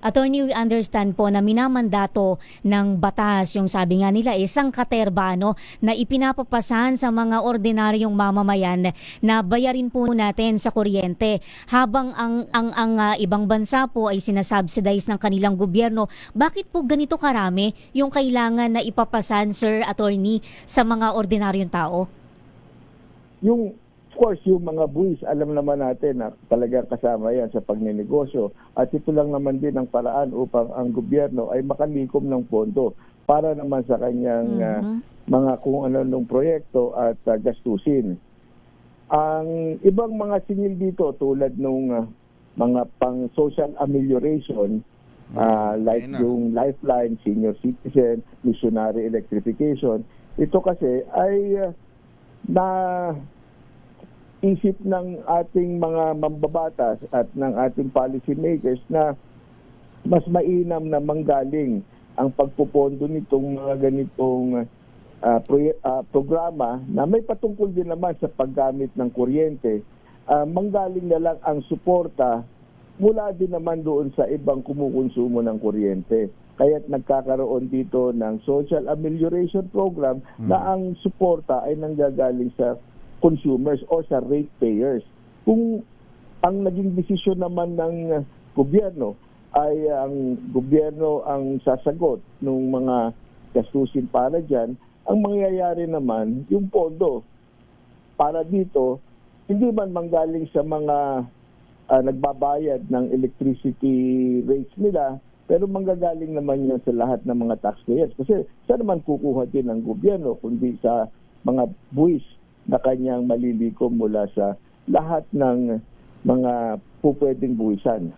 Attorney, we understand po na minamandato ng batas yung sabi nga nila sangkaterba na ipinapapasan sa mga ordinaryong mamamayan na bayarin po natin sa kuryente habang ang ibang bansa po ay sinasubsidize ng kanilang gobyerno. Bakit po ganito karami yung kailangan na ipapasan, Sir Attorney, sa mga ordinaryong tao? Of course, yung mga buwis, alam naman natin na talagang kasama yan sa pagninegosyo. At ito lang naman din ang paraan upang ang gobyerno ay makalikom ng pondo para naman sa kanyang mga kung ano-anong proyekto at gastusin. Ang ibang mga singil dito tulad nung mga pang social amelioration, like yung Lifeline, Senior Citizen, Missionary Electrification, ito kasi ay isip ng ating mga mambabatas at ng ating policy makers na mas mainam na manggaling ang pagpupondo nitong mga ganitong programa na may patungkol din naman sa paggamit ng kuryente. Manggaling na lang ang suporta mula din naman doon sa ibang kumukonsumo ng kuryente. Kaya't nagkakaroon dito ng social amelioration program na ang suporta ay nanggagaling sa consumers o sa ratepayers. Kung ang naging desisyon naman ng gobyerno ay ang gobyerno ang sasagot ng mga gastusin para dyan, ang mangyayari naman yung pondo para dito, hindi man manggaling sa mga nagbabayad ng electricity rates nila, pero manggagaling naman yan sa lahat ng mga taxpayers. Kasi saan naman kukuha din ng gobyerno kundi sa mga buwis na kanyang malilikom mula sa lahat ng mga pupwedeng buwisan.